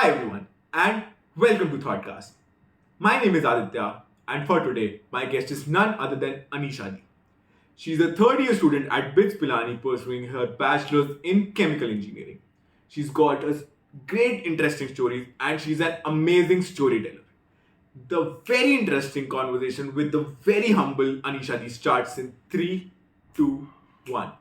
Hi everyone, and welcome to ThoughtCast. My name is Aditya, and for today, my guest is none other than Anisha. She's a third year student at BITS Pilani pursuing her bachelor's in chemical engineering. She's got a great interesting stories and she's an amazing storyteller. The very interesting conversation with the very humble Anisha starts in 3, 2, 1.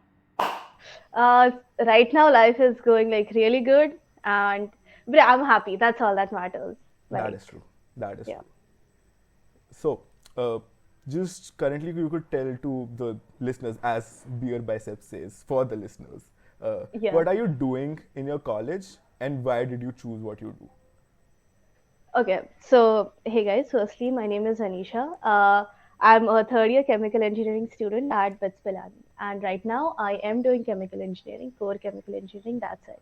Uh, right now, life is going like really good, and but I'm happy. That's all that matters. That Like, is true. That is yeah, true. So, just currently, you could tell to the listeners, as Beer Bicep says, for the listeners, yeah. what are you doing in your college and why did you choose what you do? Okay, so hey guys. Firstly, my name is Anisha. I'm a third year chemical engineering student at BITS Pilani, and right now I am doing chemical engineering, core chemical engineering. That's it.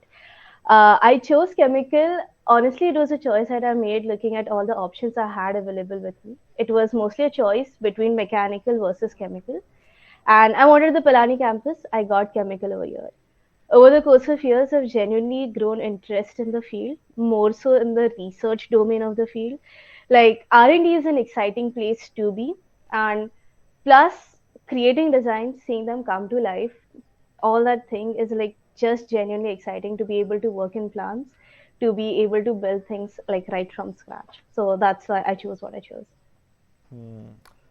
I chose chemical. Honestly, it was a choice that I made looking at all the options I had available with me. It was mostly a choice between mechanical versus chemical. And I wanted the Pilani campus. I got chemical over here. Over the course of years, I've genuinely grown interest in the field, more so in the research domain of the field. Like R&D is an exciting place to be, and plus creating designs, seeing them come to life, all that thing is like just genuinely exciting to be able to work in plants, to be able to build things like right from scratch. So that's why I chose what I chose. Hmm.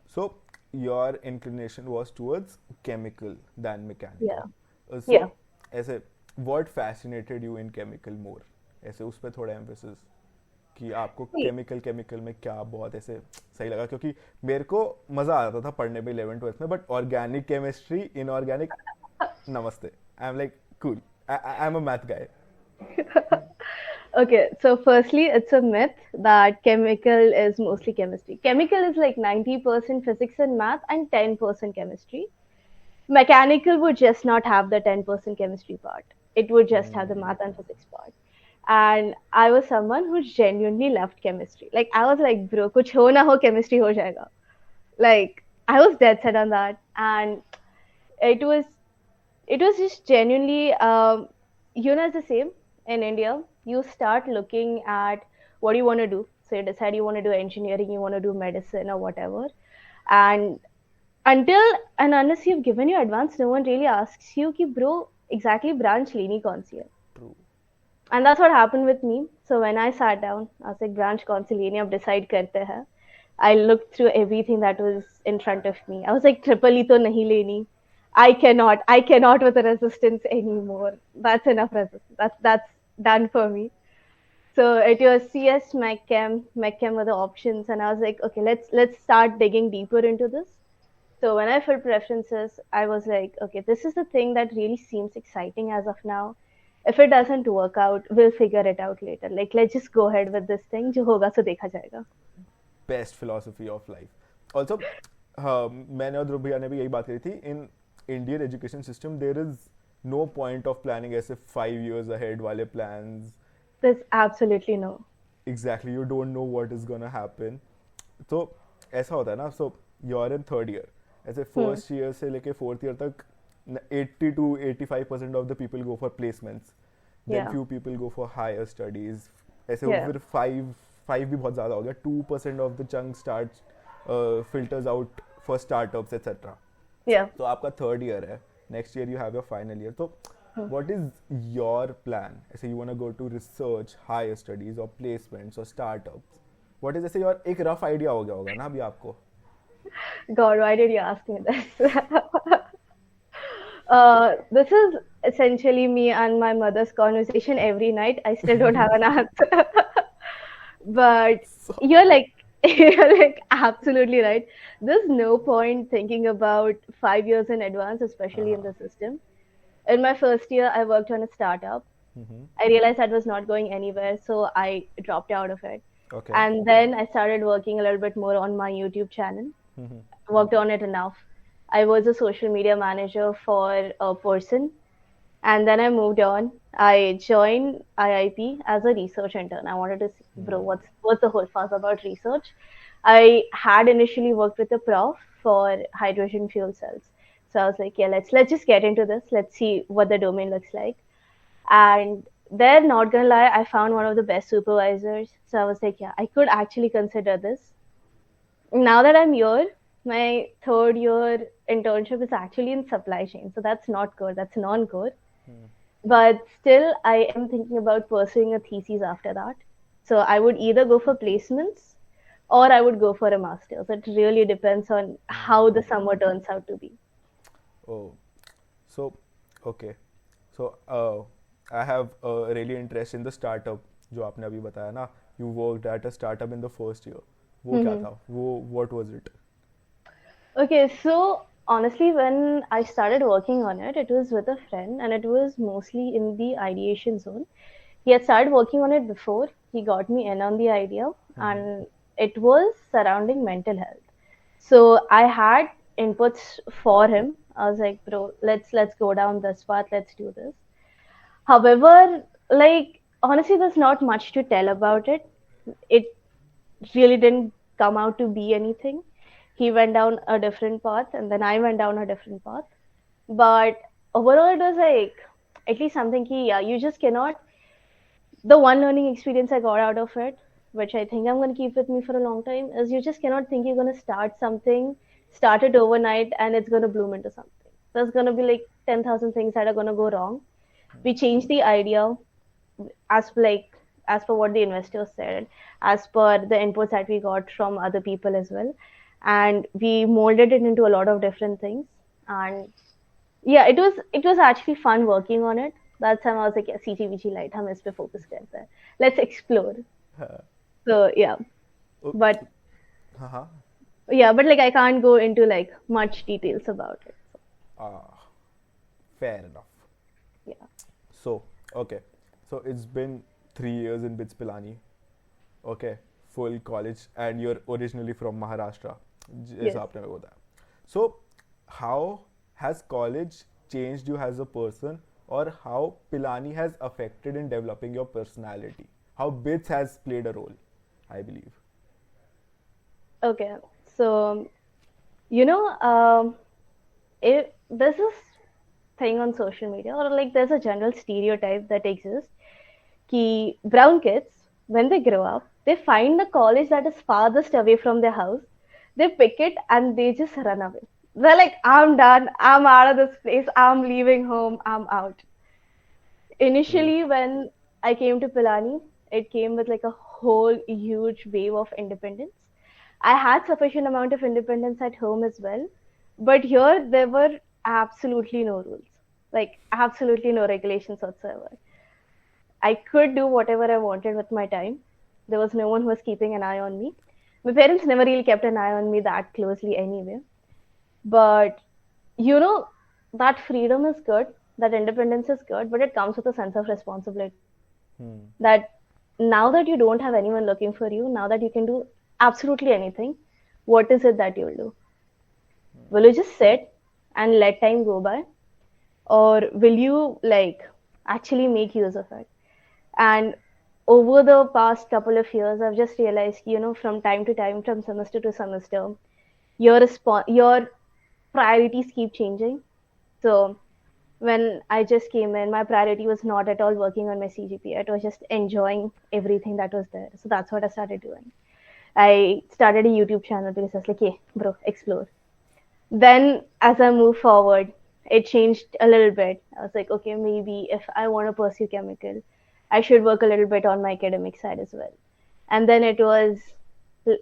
So, your inclination was towards chemical than mechanical. Yeah. So, Yeah. ऐसे what fascinated you in chemical more? ऐसे उस पर थोड़ा emphasis कि आपको chemical में क्या बहुत ऐसे सही लगा, क्योंकि मेरे को मज़ा आता था पढ़ने में 11th 12th में, बट ऑर्गेनिक केमिस्ट्री इनऑर्गेनिक नमस्ते, I am like cool, I am a math guy. Okay, so firstly, it's a myth that chemical is mostly chemistry. Chemical is like 90% physics and math and 10% chemistry. Mechanical would just not have the 10% chemistry part. It would just have the math and physics part. And I was someone who genuinely loved chemistry. Like I was like, bro, kuch ho na ho chemistry ho jayega. Like I was dead set on that, and it was it was just genuinely it's the same in India. You start looking at what you want to do, so you decide you want to do engineering, you want to do medicine or whatever, and until and unless you've given your advance, no one really asks you ki bro exactly branch leni kaun si hai. True. And that's what happened with me. So when I sat down, I was like, branch kaun si leni, ab decide karte hai. I looked through everything that was in front of me. I was like, triple E to nahi leni. I cannot with the resistance anymore. That's enough resistance. That's done for me. So it was CS, Mech Chem were the options, and I was like, okay, let's start digging deeper into this. So when I filled preferences, I was like, okay, this is the thing that really seems exciting as of now. If it doesn't work out, we'll figure it out later. Like let's just go ahead with this thing. जो होगा सो देखा जाएगा. Best philosophy of life also. मैंने और ध्रुव भैया ने भी यही बात करी थी. In Indian education system there is no point of planning ऐसे 5 years अहेड वाले plans. There's absolutely no. Exactly you don't know what is gonna happen. तो ऐसा होता है ना. So you are in third year, ऐसे Hmm. फर्स्ट ईयर से लेके फोर्थ ईयर तक 80 to 85% of the people go for placements, then Yeah. Few people go for higher studies. ऐसे Yeah. फिर फाइव फाइव भी बहुत ज़्यादा हो गया. 2% of the chunk start filters out for startups etcetera. Yeah. तो आपका थर्ड ईयर है, next year you have your final year. तो Hmm. what is your plan? ऐसे you want to go to research, higher studies or placements or startups? What is ऐसे your एक rough idea हो गया होगा ना अभी आपको? God, why did you ask me this? This is essentially me and my mother's conversation every night. I still don't have an answer. But So, you're like you're like absolutely right. There's no point thinking about 5 years in advance, especially in हाँ. the system. In my first year, I worked on a startup. I realized that was not going anywhere, so I dropped out of it. Okay. And then I started working a little bit more on my YouTube channel. Worked on it enough. I was a social media manager for a person, and then I moved on. I joined IIP as a research intern. I wanted to see, bro, what's the whole fuss about research? I had initially worked with a prof for hydrogen fuel cells. So I was like, yeah, let's just get into this. Let's see what the domain looks like. And They're not gonna lie, I found one of the best supervisors. So I was like, yeah, I could actually consider this. Now that I'm here, my third year internship is actually in supply chain. So that's not good. That's non-core. But still, I am thinking about pursuing a thesis after that. So I would either go for placements or I would go for a master's. It really depends on how the summer turns out to be. Oh, so okay. So I have a really interest in the startup जो आपने अभी बताया ना. You worked at a startup in the first year. वो क्या था? वो what was it? Okay, so honestly, when I started working on it, it was with a friend and it was mostly in the ideation zone. He had started working on it before. He got me in on the idea, and it was surrounding mental health. So I had inputs for him. I was like, bro, let's go down this path. Let's do this. However, like honestly, there's not much to tell about it. It really didn't come out to be anything. He went down a different path, and then I went down a different path. But overall, it was like at least something key. Yeah, you just cannot. The one learning experience I got out of it, which I think I'm going to keep with me for a long time, is you just cannot think you're going to start something, start it overnight, and it's going to bloom into something. There's going to be like 10,000 things that are going to go wrong. We changed the idea as like as per what the investors said, as per the inputs that we got from other people as well, and we molded it into a lot of different things. And yeah, it was actually fun working on it. That time I was like, yeah, CGVG light, हम इस पे focus करते हैं. Let's explore. So yeah, Oh, but हाँ. yeah, but like I can't go into like much details about it. Ah, fair enough. Yeah. So, okay. So it's been 3 years in BITS Pilani. Okay, full college, and you're originally from Maharashtra. Yes. जैसा आपने मेरे को बताया. So, how has college changed you as a person, or how Pilani has affected in developing your personality? How BITS has played a role, I believe. Okay. So there's this thing on social media, or like there's a general stereotype that exists. Ki brown kids, when they grow up, they find the college that is farthest away from their house. They pick it and they just run away. They're like, I'm done. I'm out of this place. I'm leaving home. I'm out. True. Initially, when I came to Pilani, it came with like a whole huge wave of independence. I had sufficient amount of independence at home as well, but here there were absolutely no rules, like absolutely no regulations whatsoever. I could do whatever I wanted with my time. There was no one who was keeping an eye on me. My parents never really kept an eye on me that closely anyway. But you know, that freedom is good, that independence is good, but it comes with a sense of responsibility. That now that you don't have anyone looking for you, now that you can do absolutely anything, what is it that you'll do? Will you just sit and let time go by? Or will you like actually make use of it? And over the past couple of years, I've just realized, from time to time, from semester to semester, your priorities keep changing. So when I just came in, my priority was not at all working on my CGPA. It was just enjoying everything that was there. So that's what I started doing. I started a YouTube channel because I was like, hey, bro, explore. Then as I move forward, it changed a little bit. I was like, okay, maybe if I want to pursue chemical, I should work a little bit on my academic side as well. And then it was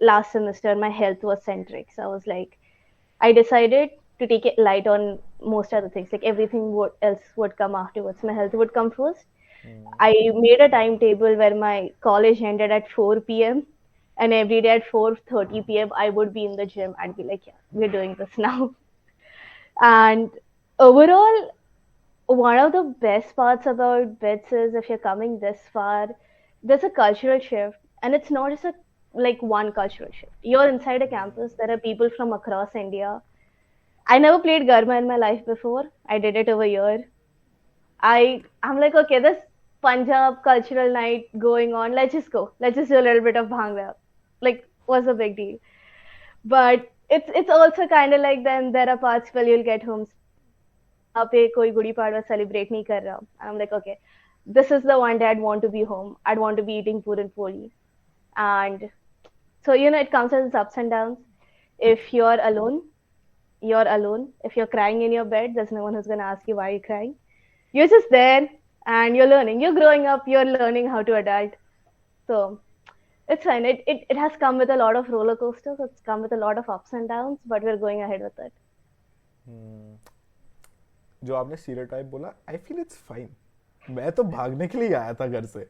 last semester, my health was centric. So I was like, I decided to take it light on most other things. Like everything else would come afterwards. My health would come first. I made a timetable where my college ended at 4 p.m. and every day at 4:30 p.m. I would be in the gym. I'd be like, yeah, we're doing this now. And overall, one of the best parts about BITS is if you're coming this far, there's a cultural shift, and it's not just a like one cultural shift. You're inside a campus. There are people from across India. I never played Garma in my life before. I did it over here. I'm like, okay, this Punjab cultural night going on. Let's just go. Let's just do a little bit of bhangra. Like, what's the big deal? But it's also kind of like then there are parts where you'll get home. यहाँ पे कोई Gudi Padwa celebrate नहीं कर रहा. I'm like, okay, this is the one day I'd want to be home. I'd want to be eating puran poli. And so, it comes as ups and downs. If you're alone, you're alone. If you're crying in your bed, there's no one who's going to ask you why you're crying. You're just there and you're learning. You're growing up, you're learning how to adult. So it's fine. It has come with a lot of roller coasters. It's come with a lot of ups and downs, but we're going ahead with it. जो आपने stereotype बोला, I feel it's fine. मैं तो भागने के लिए आया था घर से.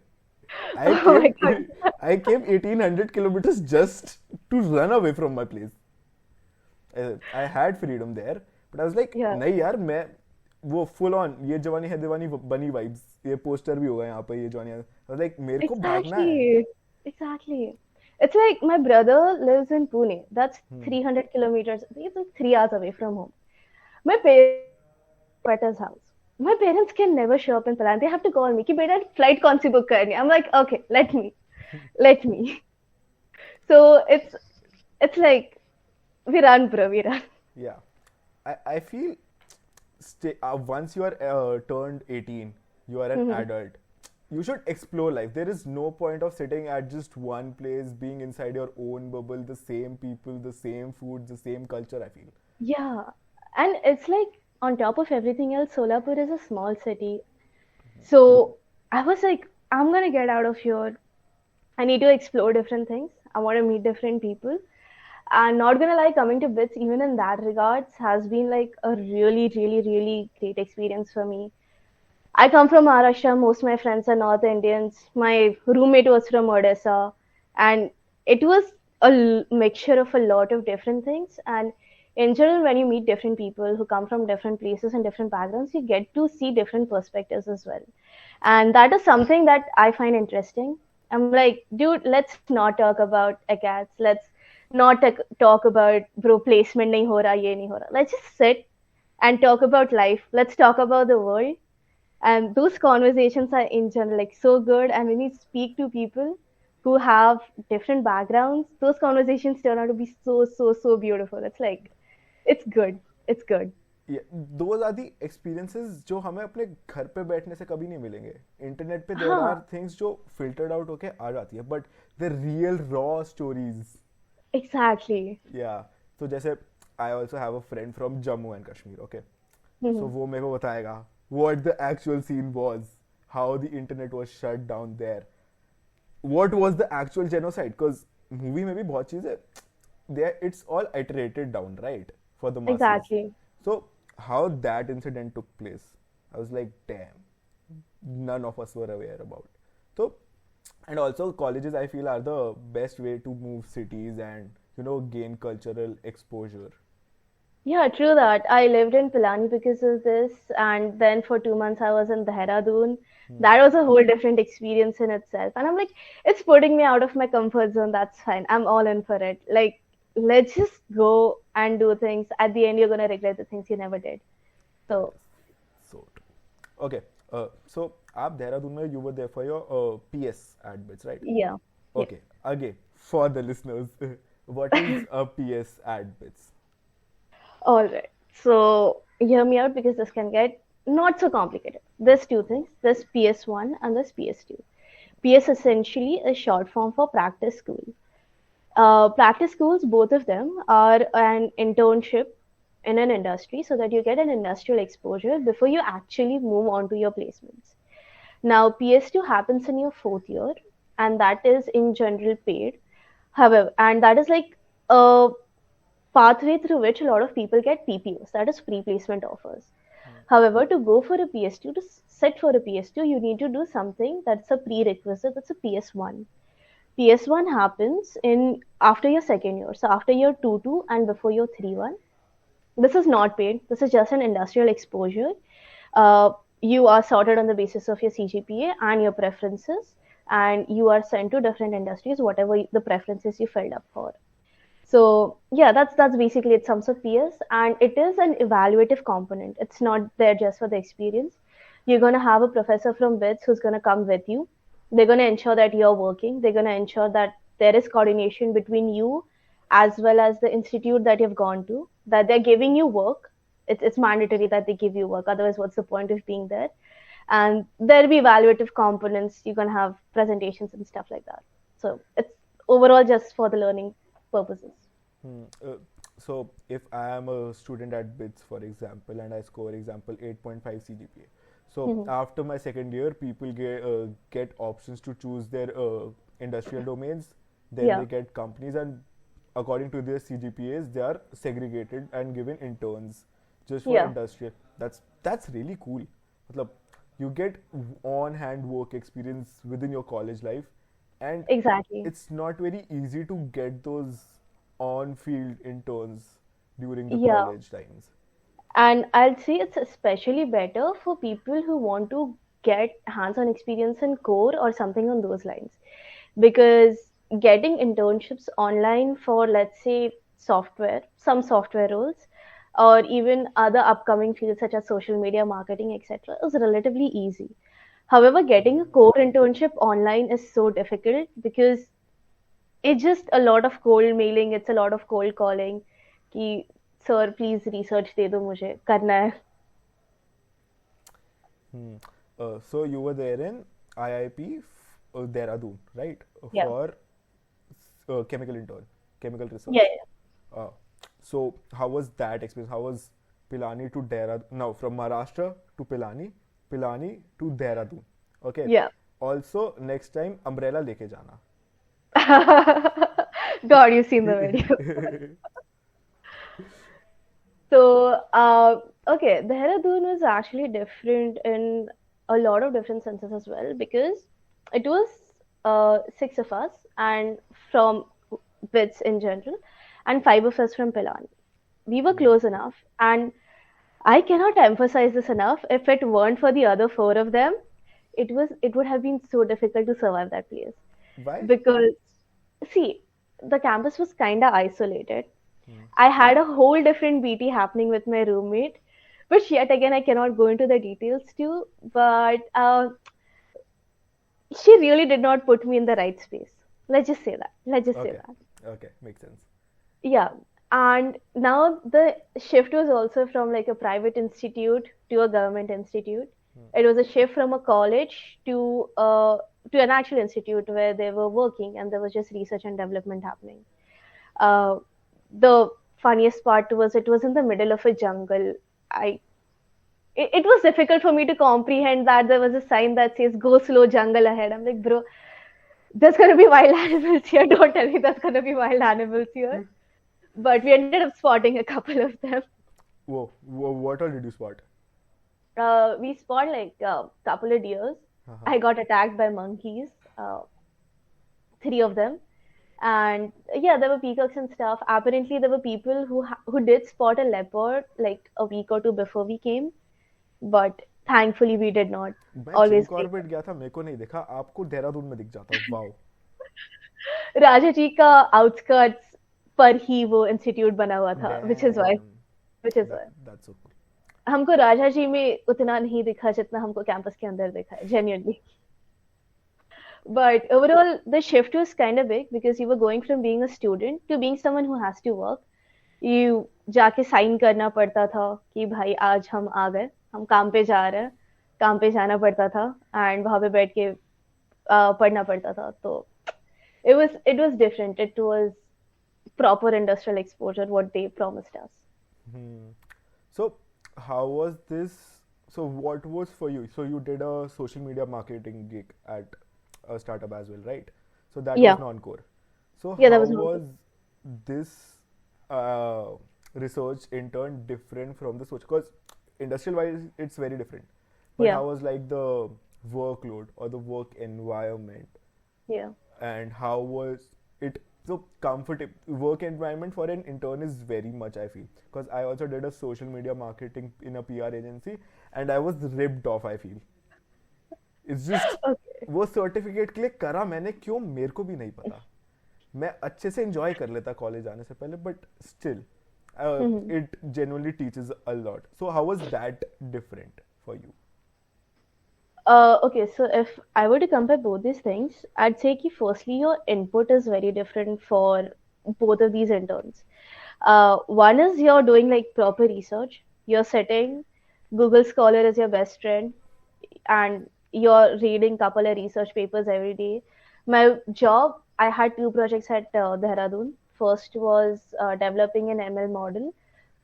I came 1800 kilometers just to run away from my place. I had freedom there, but I was like, नहीं यार, मैं वो full on ये जवानी है दीवानी बनी vibes, ये पोस्टर भी होगा यहाँ पे, ये जवानी है. I was like, मेरे को भागना है. Exactly. It's like my brother lives in Pune. That's 300 kilometers. It's like 3 hours away from home. My parents at his house. My parents can never show up in Pilani. They have to call me. कि बेटा flight कौन सी book करनी है? I'm like, okay, let me. So it's like we run, bro. We run. Yeah, I feel once you are turned 18, you are an adult. You should explore life. There is no point of sitting at just one place, being inside your own bubble, the same people, the same food, the same culture, I feel. Yeah. And it's like, on top of everything else, Solapur is a small city. So I was like, I'm going to get out of here. I need to explore different things. I want to meet different people. And not going to lie, coming to BITS, even in that regards, has been like a really, really, really great experience for me. I come from Maharashtra. Most of my friends are North Indians. My roommate was from Odisha. And it was a mixture of a lot of different things. And in general, when you meet different people who come from different places and different backgrounds, you get to see different perspectives as well. And that is something that I find interesting. I'm like, dude, let's not talk about ACATS. Let's not talk about, bro, placement nahi ho raha, ye nahi ho raha. Let's just sit and talk about life. Let's talk about the world. And those conversations are in general like so good. And when you speak to people who have different backgrounds, those conversations turn out to be so beautiful. It's like, it's good. Yeah, those are the experiences जो हमें अपने घर पे बैठने से कभी नहीं मिलेंगे. इंटरनेट पे there are things जो filtered out होके आ जाती है, but the real raw stories. Exactly. Yeah. So जैसे I also have a friend from Jammu and Kashmir, okay? So वो मेरे को बताएगा what the actual scene was, how the internet was shut down there, what was the actual genocide, because movie में भी बहुत चीजें there, it's all iterated down, right, for the masses. Exactly. So how that incident took place, I was like, damn, none of us were aware about. So, and also colleges I feel are the best way to move cities and gain cultural exposure. Yeah, true that. I lived in Pilani because of this, and then for 2 months I was in Dehradun. That was a whole different experience in itself. And I'm like, it's putting me out of my comfort zone. That's fine. I'm all in for it. Like, let's just go and do things. At the end, you're going to regret the things you never did. So true. Okay. So, आप देहरादून में, you were there for your PS at BITS, right? Yeah. Okay. Again, for the listeners, what is a PS at BITS? All right. So hear me out because this can get not so complicated. There's two things. There's PS1 and there's PS2. PS essentially is short form for practice school. Practice schools, both of them, are an internship in an industry so that you get an industrial exposure before you actually move on to your placements. Now, PS2 happens in your 4th year, and that is in general paid. However, and that is like a pathway through which a lot of people get PPOs, that is pre-placement offers. However, to go for a PS2, to sit for a PS2, you need to do something that's a prerequisite, that's a PS1. PS1 happens in after your 2nd year, so after your 2-2 and before your 3-1. This is not paid. This is just an industrial exposure. You are sorted on the basis of your CGPA and your preferences, and you are sent to different industries, whatever the preferences you filled up for. So yeah, that's basically it. Sums of PS, and it is an evaluative component. It's not there just for the experience. You're gonna have a professor from BITS who's gonna come with you. They're gonna ensure that you're working. They're gonna ensure that there is coordination between you as well as the institute that you've gone to. That they're giving you work. It's mandatory that they give you work. Otherwise, what's the point of being there? and there'll be evaluative components. You can have presentations and stuff like that. So it's overall just for the learning purposes. Hmm. So if I am a student at BITS, for example, and I score example 8.5 CGPA, so Mhm. after my second year, people get options to choose their industrial domains. Then Yeah, they get companies, and according to their CGPAs, they are segregated and given interns just for yeah, industrial. That's really cool. Matlab, you get on-hand work experience within your college life, and exactly. it's not very easy to get those on-field interns during the Yeah. college times. And I'll say it's especially better for people who want to get hands-on experience in core or something on those lines. Because getting internships online for, let's say, software, some software roles, or even other upcoming fields such as social media marketing, etc., is relatively easy. However, getting a core internship online is so difficult because it's just a lot of cold mailing, it's a lot of cold calling. कि sir please research दे दो मुझे करना है. Hmm. So you were there in IIP Dehradun, right? Yeah, For chemical intern, chemical yeah, research. yeah. Uh, so how was that experience? How was Pilani to Dehradun? Now from Maharashtra to Pilani, Pilani to Dehradun. Okay. Yeah. Also next time umbrella leke jana. God, you've seen the video. So, okay, Dehradun was actually different in a lot of different senses as well because it was six of us and from bits in general, and five of us from Pilani. We were Hmm. close enough, and I cannot emphasize this enough. If it weren't for the other four of them, it would have been so difficult to survive that place Why? because see, the campus was kind of isolated. Hmm. I had a whole different BT happening with my roommate, which yet again I cannot go into the details too. But she really did not put me in the right space. Let's just say that. Let's just say Okay. that. Okay. Makes sense. Yeah. And now the shift was also from like a private institute to a government institute. Hmm. It was a shift from a college to an actual institute where they were working and there was just research and development happening. Uh, the funniest part was it was in the middle of a jungle. I it was difficult for me to comprehend that there was a sign that says "Go slow, jungle ahead." I'm like, bro, there's gonna be wild animals here. Don't tell me there's gonna be wild animals here. But we ended up spotting a couple of them. Whoa. What all did you spot? We spotted like a couple of deers. Uh-huh. I got attacked by monkeys, three of them, and yeah, there were peacocks and stuff. Apparently, there were people who did spot a leopard like a week or two before we came, but thankfully we did not. मैं जू Always Corbett गया था मेरे को नहीं दिखा आपको देहरादून में दिख जाता वाओ राजा जी का आउटस्कर्ट्स पर ही वो इंस्टीट्यूट बना हुआ था, dam which is why that's so cool हमको राजा जी में उतना नहीं दिखा जितना हमको कैंपस के अंदर दिखा है genuinely. But overall, the shift was kind of big because you were going from being a student to being someone who has to work. You जाके साइन करना पड़ता था कि भाई आज हम आ गए, हम काम पे जा रहे हैं, काम पे जाना पड़ता था एंड वहां पे बैठ के पढ़ना पड़ता था. तो it was different. It was proper industrial exposure what they promised us. Hmm. So, how was this? So, what was for you? So, you did a social media marketing gig at a startup as well, right? So, that was Yeah, non-core. So, yeah, that how was not was good. this uh, research intern different from the social? Because industrial-wise, it's very different. But Yeah, how was like the workload or the work environment? yeah, And how was it so comfortable work environment for an intern is very much I feel because I also did a social media marketing in a PR agency and I was ripped off I feel it's just okay. वो certificate के लिए करा मैंने क्यों मेरे को भी नहीं पता मैं अच्छे से एंजॉय कर लेता कॉलेज आने से पहले but still Mhm. it genuinely teaches a lot so how was that different for you Okay, so if I were to compare both these things, I'd say कि firstly your input is very different for both of these interns. One is you're doing like proper research. You're sitting, Google Scholar is your best friend. and you're reading couple of research papers every day. My job, I had two projects at Dehradun. First was developing an ML model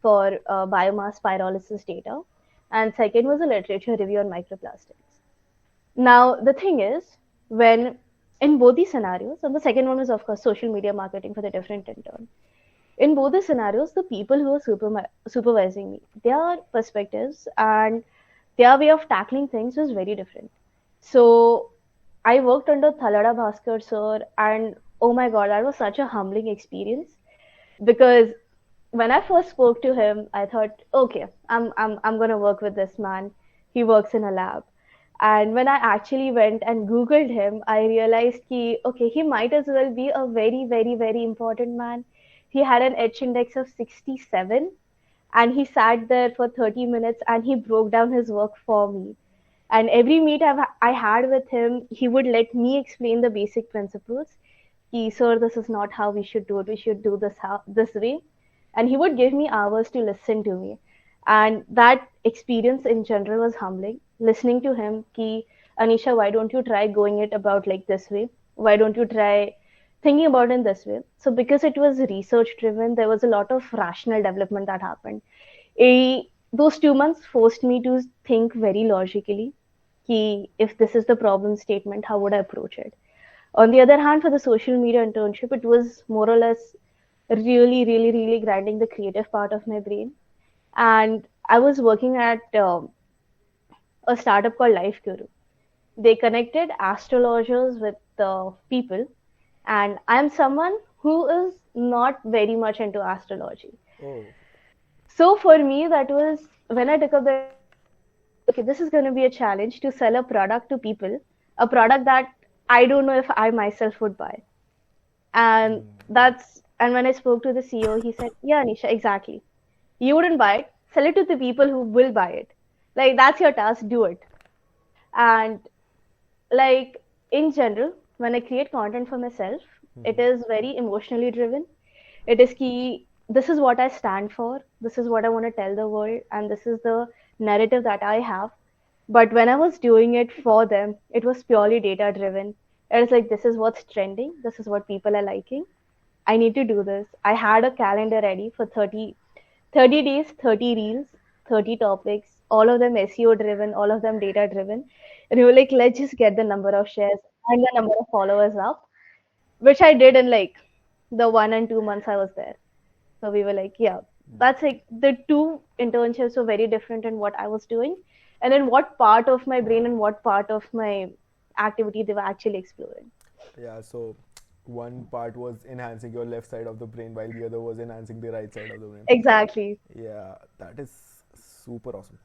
for biomass pyrolysis data, and second was a literature review on microplastics. Now, the thing is, when in both these scenarios, and the second one was, of course, social media marketing for the different intern. In both the scenarios, the people who are supervising me, their perspectives and their way of tackling things was very different. So I worked under Thalada Bhaskar sir, and oh my god, that was such a humbling experience because when I first spoke to him, I thought, okay, I'm gonna work with this man. He works in a lab. And when I actually went and Googled him, I realized okay, he might as well be a very, very, very important man. He had an H index of 67, and he sat there for 30 minutes and he broke down his work for me. And every I had with him, he would let me explain the basic principles. Sir, this is not how we should do it. We should do this way. And he would give me hours to listen to me. And that experience in general was humbling. Listening to him, Anisha, why don't you try going it about like this way? Why don't you try thinking about it in this way? So because it was research driven, there was a lot of rational development that happened. Those 2 months forced me to think very logically. If this is the problem statement, how would I approach it? On the other hand, for the social media internship, it was more or less really, really, really grinding the creative part of my brain. And I was working at a startup called Life Guru. They connected astrologers with people, and I'm someone who is not very much into astrology. Oh. So for me, that was when I took up the okay, this is going to be a challenge to sell a product to people, a product that I don't know if I myself would buy. And when I spoke to the CEO, he said, yeah, Anisha, exactly. You wouldn't buy it, sell it to the people who will buy it. Like, that's your task, do it. And like in general, when I create content for myself, it is very emotionally driven. It is key. This is what I stand for. This is what I want to tell the world, and this is the narrative that I have. But when I was doing it for them, it was purely data driven. It was like, this is what's trending. This is what people are liking. I need to do this. I had a calendar ready for 30 days, 30 reels, 30 topics, all of them SEO driven, all of them data driven. And we were like, let's just get the number of shares and the number of followers up, which I did in like the 1 and 2 months I was there. So we were like, yeah, that's like the two internships were very different in what I was doing and in what part of my brain and what part of my activity they were actually exploring. Yeah, so one part was enhancing your left side of the brain while the other was enhancing the right side of the brain. Exactly. Yeah, that is super awesome.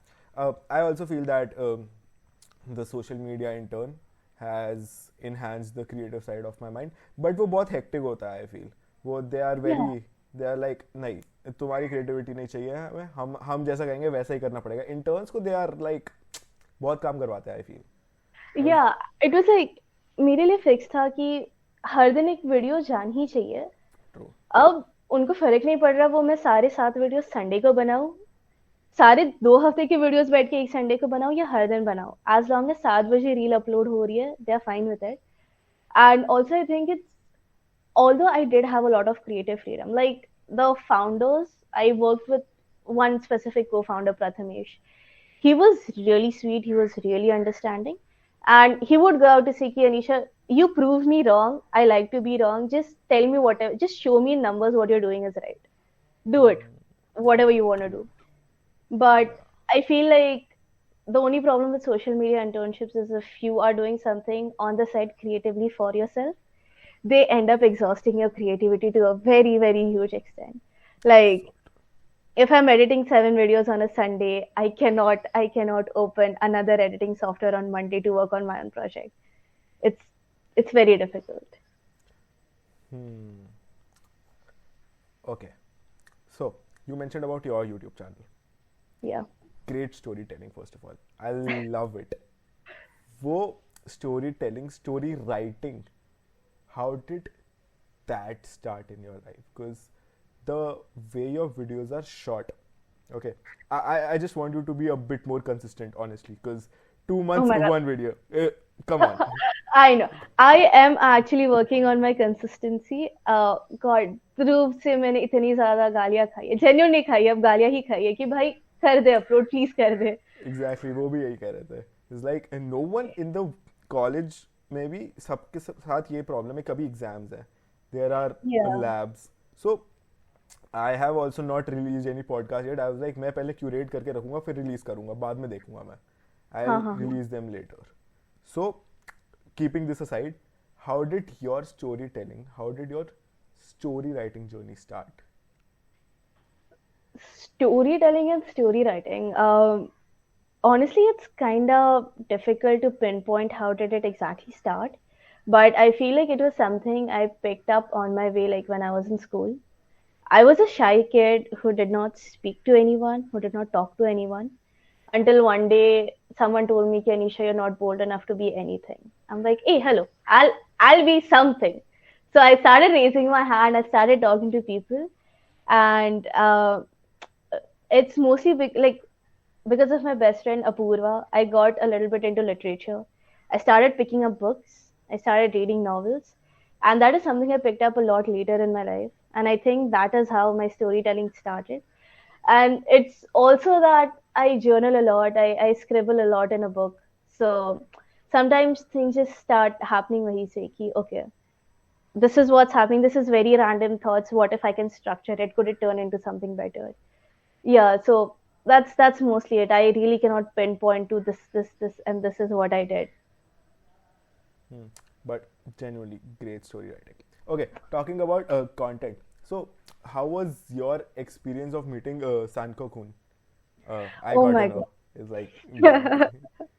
I also feel that the social media intern has enhanced the creative side of my mind, but वो बहुत hectic होता है I feel. वो they are like नहीं तुम्हारी creativity नहीं चाहिए हमें हम जैसा कहेंगे वैसा ही करना पड़ेगा. Interns को they are like बहुत काम करवाते हैं I feel. Yeah, it was like मेरे लिए फिक्स था कि हर दिन एक वीडियो जान ही चाहिए. True. अब उनको फर्क नहीं पड़ रहा वो मैं सारे 7 वीडियो संडे को बनाऊं, सारे 2 हफ्ते के वीडियोस बैठ के एक संडे को बनाऊं या हर दिन बनाऊं. एज लॉन्ग एज 7 बजे रील अपलोड हो रही है, they are fine with it. And also I think it's although I did have a lot of creative freedom, like the founders, I worked with one specific co-founder, Prathamesh. He was really sweet. He was really understanding. And he would go out to say, Anisha, you prove me wrong. I like to be wrong. Just tell me whatever, just show me in numbers what you're doing is right. Do it, whatever you want to do. But I feel like the only problem with social media internships is if you are doing something on the side creatively for yourself, they end up exhausting your creativity to a very, very huge extent. Like, if I'm editing 7 videos on a Sunday, I cannot open another editing software on Monday to work on my own project. It's very difficult. Okay. So, you mentioned about your YouTube channel. Yeah. Great storytelling, first of all. I love it. वो storytelling, story writing, how did that start in your life? Because the way your videos are shot, okay, I just want you to be a bit more consistent, honestly, because Oh months, my God. one video. Come on. I know. I am actually working on my consistency. God, ध्रुव से मैंने इतनी ज्यादा गालियां खाई है, genuine नहीं खाई है, अब गालियां ही खाई है कि भाई कर दे अपलोड, प्लीज कर दे. एग्जैक्टली वो भी यही कह रहे थे. It's like no one in the college में भी सबके साथ ये प्रॉब्लम है. कभी एग्जाम्स है, there are Yeah. Labs. So I have also not release any podcast yet. I was like मैं पहले क्यूरेट करके रखूंगा फिर रिलीज करूंगा, बाद में देखूंगा मैं. आई हाँ विल हाँ हाँ. Release them later. So keeping this aside, how did your storytelling, how did your story writing journey start? Storytelling and story writing. Honestly, it's kind of difficult to pinpoint how did it exactly start, but I feel like it was something I picked up on my way, like when I was in school. I was a shy kid who did not speak to anyone, who did not talk to anyone, until one day someone told me, Anisha, you're not bold enough to be anything. I'm like, hey, hello, I'll be something. So I started raising my hand. I started talking to people, and it's mostly like because of my best friend Apurva, I got a little bit into literature. I started picking up books. I started reading novels, and that is something I picked up a lot later in my life. And I think that is how my storytelling started. And it's also that I journal a lot. I scribble a lot in a book. So sometimes things just start happening where you say, ki, okay, this is what's happening. This is very random thoughts. What if I can structure it? Could it turn into something better? Yeah, so that's mostly it. I really cannot pinpoint to this, and this is what I did. Hmm. But genuinely great story writing. Okay, talking about content. So, how was your experience of meeting Sankho Kun? I Oh got to my know. It's like, yeah. God.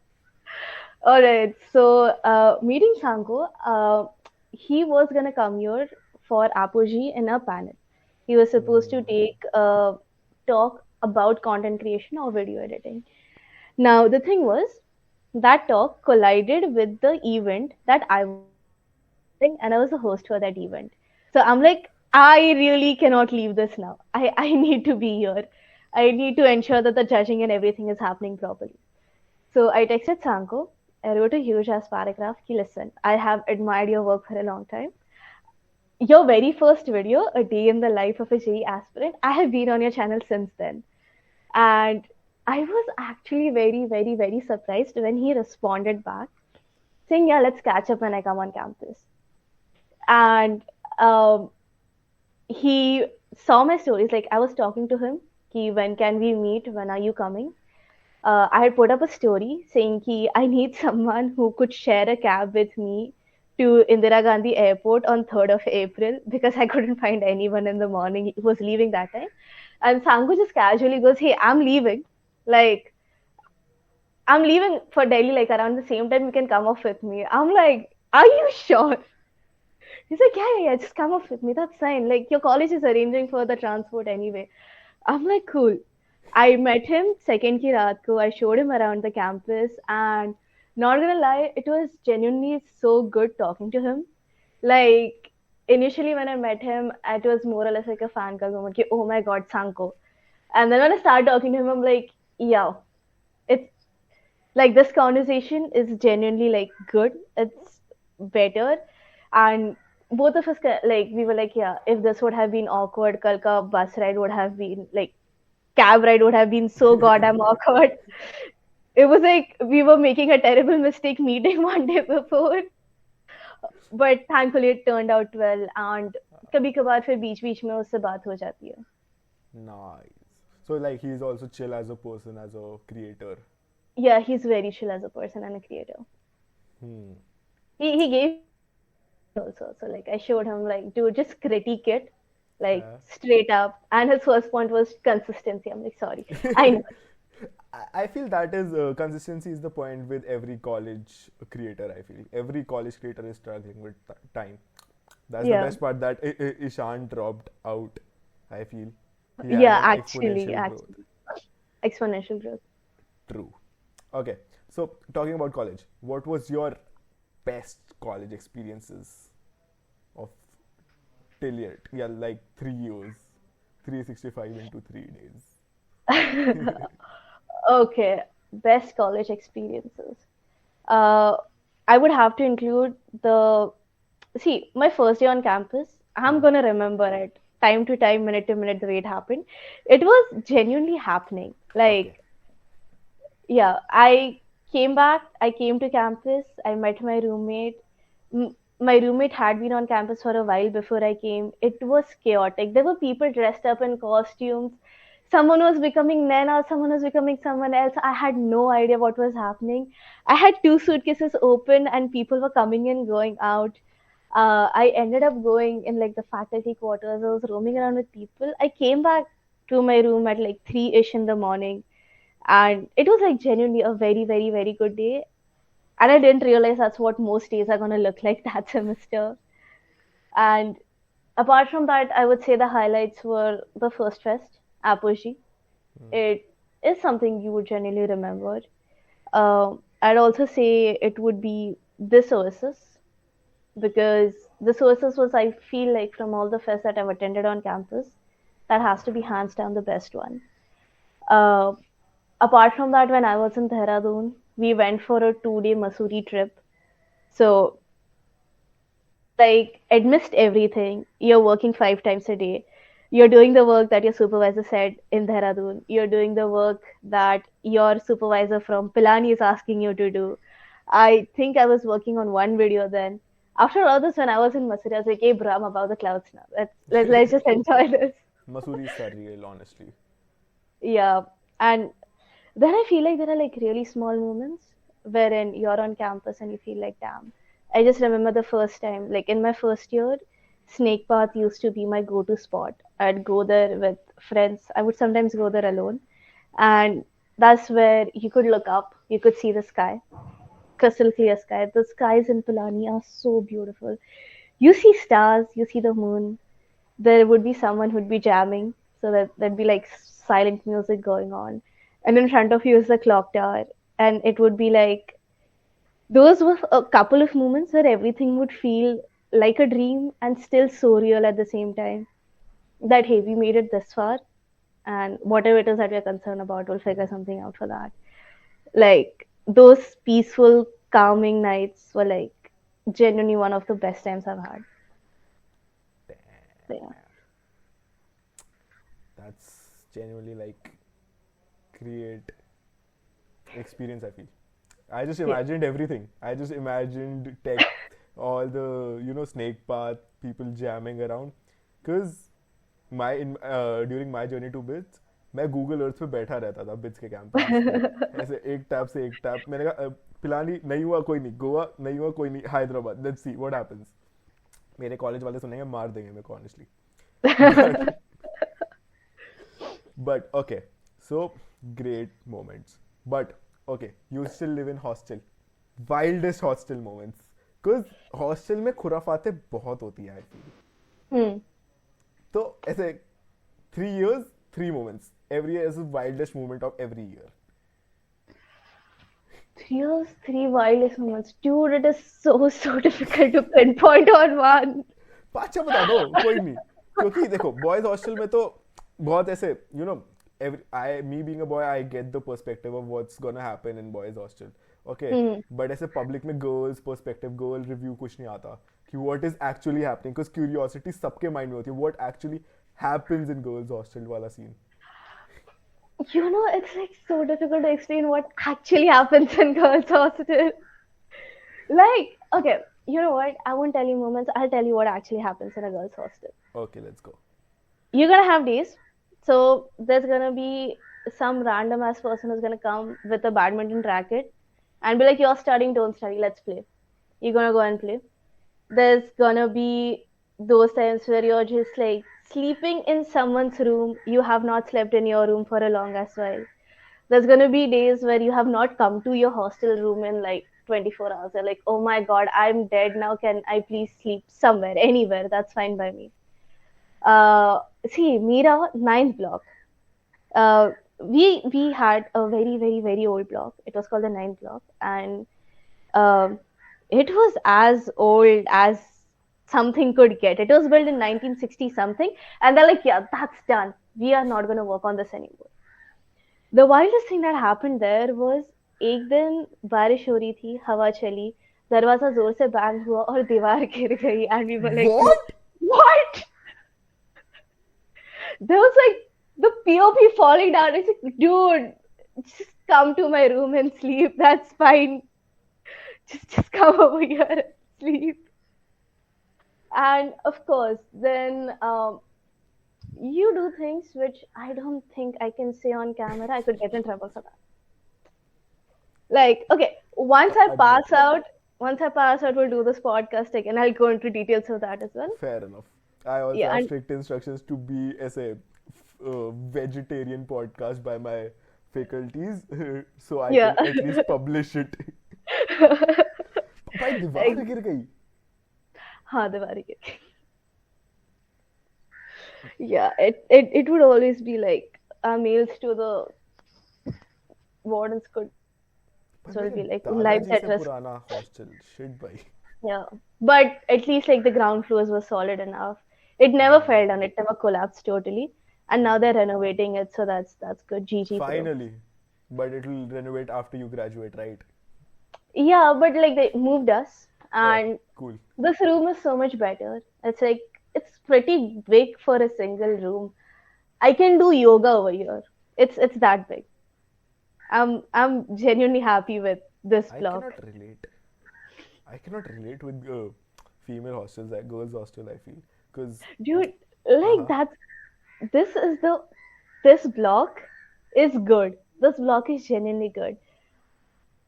All right. So, meeting Sankho, he was gonna come here for Apogee in a panel. He was supposed to Hmm. take a talk about content creation or video editing. Now, the thing was that talk collided with the event that I was doing, and I was the host for that event. So I'm like, I really cannot leave this now. I need to be here. I need to ensure that the judging and everything is happening properly. So I texted Sanko. I wrote a huge ass paragraph. Ki, listen, I have admired your work for a long time. Your very first video, A Day in the Life of a JE Aspirant, I have been on your channel since then. And I was actually very, very, very surprised when he responded back saying, yeah, let's catch up when I come on campus. And um, he saw my stories. Like I was talking to him, ki, when can we meet? When are you coming? I had put up a story saying ki, I need someone who could share a cab with me to Indira Gandhi Airport on 3rd of April because I couldn't find anyone in the morning who was leaving that time. And Sangu just casually goes, hey, I'm leaving. Like, I'm leaving for Delhi, like around the same time you can come off with me. I'm like, are you sure? He's like, yeah, yeah, yeah, just come off with me. That's fine. Like, your college is arranging for the transport anyway. I'm like, cool. I met him second ki raat ko. I showed him around the campus, and not gonna lie, it was genuinely so good talking to him. Like, initially when I met him, it was more or less like a fan ka moment ki, oh my god, Sanko. And then when I started talking to him, I'm like, yeah, it's like this conversation is genuinely like good. It's better, and both of us like we were like, yeah, if this would have been awkward, kal ka bus ride would have been like cab ride would have been so goddamn awkward. It was like we were making a terrible mistake meeting one day before, but thankfully it turned out well. And कभी कभार फिर बीच बीच में उससे बात हो जाती है. Nice. So, like, he's also chill as a person, as a creator. Yeah, he's very chill as a person and a creator. Hmm. He gave also. So like I showed him like, dude, just critique it, like Yeah. straight up. And his first point was consistency. I'm like, sorry, I know. I feel that is consistency is the point with every college creator. I feel every college creator is struggling with time. That's the Yeah, best part that Ishan dropped out. I feel he has yeah, an exponential growth. actually, exponential growth. True. Okay, so talking about college, what was your best college experiences of till yet? Yeah, like 3 years, 365 into 3 days. Okay. best college experiences. Uh, I would have to include the see my first day on campus. I'm gonna remember it time to time, minute to minute, the way it happened. It was genuinely happening. Okay. Yeah, I came back. I came to campus. I met my roommate. My roommate had been on campus for a while before I came. It was chaotic. There were people dressed up in costumes. Someone was becoming Nana, someone was becoming someone else. I had no idea what was happening. I had two suitcases open and people were coming in, going out. I ended up going in like the faculty quarters. I was roaming around with people. I came back to my room at like 3-ish in the morning, and it was like genuinely a very, very, very good day. And I didn't realize that's what most days are going to look like that semester. And apart from that, I would say the highlights were the first fest, Apogee. It is something you would genuinely remember. I'd also say it would be this Oasis, because this Oasis was, I feel like, from all the fests that I've attended on campus, that has to be hands down the best one. Uh, Apart from that, when I was in Dehradun, we went for a 2-day Masuri trip. So, like, amidst everything, you're working 5 times a day. You're doing the work that your supervisor said in Dehradun. You're doing the work that your supervisor from Pilani is asking you to do. I think I was working on one video then. After all this, when I was in Masuri, I was like, hey, bro, I'm above the clouds now. Let's just enjoy this. Masuri is surreal, honestly. Yeah. And then I feel like there are like really small moments wherein you're on campus and you feel like, damn. I just remember the first time, like in my first year, Snake Path used to be my go-to spot. I'd go there with friends. I would sometimes go there alone. And that's where you could look up, you could see the sky, crystal clear sky. The skies in Pilani are so beautiful. You see stars, you see the moon. There would be someone who'd be jamming, so that there'd be like silent music going on, and in front of you is the clock tower, and it would be like those were a couple of moments where everything would feel like a dream and still so real at the same time. That hey, we made it this far, and whatever it is that we're concerned about, we'll figure something out for that. Like those peaceful, calming nights were like genuinely one of the best times I've had. So, yeah. That's genuinely like create experience, I feel. I just Yeah. imagined everything. I just imagined tech, all the, snake path, people jamming around. Because during my journey to BITS, मैं Google Earth पे बैठा रहता था bits के campus पे ऐसे एक tap से एक टैप मैंने कहा पिलानी नहीं हुआ कोई नहीं गोवा नहीं हुआ कोई नहीं Hyderabad let's see what happens मेरे कॉलेज वाले सुनेंगे मार देंगे मेरे को honestly but okay so great moments but okay you still live in hostel wildest hostel moments because hostel में खुराफाते बहुत होती हैं I feel तो ऐसे 3 years 3 moments every year is the wildest moment of every year 3 years, 3 wildest moments. Dude, it is so difficult to pinpoint on one. 5 बता दो कोई नहीं क्योंकि देखो बॉयज हॉस्टल में तो बहुत ऐसे me being a boy I get the perspective of what's gonna happen in boys hostel okay but ऐसे public में girls perspective girl review कुछ नहीं आता कि what is actually happening because curiosity सबके mind में होती है what actually happens in girls hostel वाला scene It's like so difficult to explain what actually happens in girls' hostel. Like, okay, you know what? I won't tell you moments. I'll tell you what actually happens in a girls' hostel. okay let's go You're gonna have days. So there's gonna be some random ass person who's gonna come with a badminton racket and be like, "You're studying, don't study. Let's play." You're gonna go and play. There's gonna be those times where you're just like sleeping in someone's room. You have not slept in your room for a long as while. There's gonna be days where you have not come to your hostel room in like 24 hours. You're like, oh my god, I'm dead now. Can I please sleep somewhere, anywhere? That's fine by me. See, Mira, ninth block. We had a very, very, very old block. It was called the ninth block, and um, it was as old as something could get. It was built in 1960 something, and they're like, yeah, that's done. We are not going to work on this anymore. The wildest thing that happened there was एक दिन बारिश हो रही थी, हवा चली, दरवाजा जोर से बैंग हुआ और दीवार गिर गई and we were like, What? what? There was like the POP falling down. It's like, dude, just come to my room and sleep. That's fine. Just come over here and sleep. And of course, then you do things which I don't think I can say on camera. I could get in trouble for that. Like, okay, once I pass out, we'll do this podcast again. I'll go into details of that as well. Fair enough. I also Yeah, have and strict instructions to be as a vegetarian podcast by my faculties, so I yeah. can at least publish it. भाई दीवार गिर गई. हाँ, दीवार गिर गई. Yeah, it would always be like our meals to the wardens could so it'll be like lives दादाजी at से risk. पुराना hostel. Shit भाई. Yeah, but at least like the ground floors were solid enough. It never fell down. It never collapsed totally. And now they're renovating it, so that's good. GG for them. Finally, but it will renovate after you graduate, right? Yeah, but like they moved us, Oh, and cool. this room is so much better. It's like it's pretty big for a single room. I can do yoga over here. It's that big. I'm genuinely happy with this I block. cannot relate. I cannot relate with female hostels, like girls' hostel. I feel because Dude, like uh-huh. this block is good. This block is genuinely good.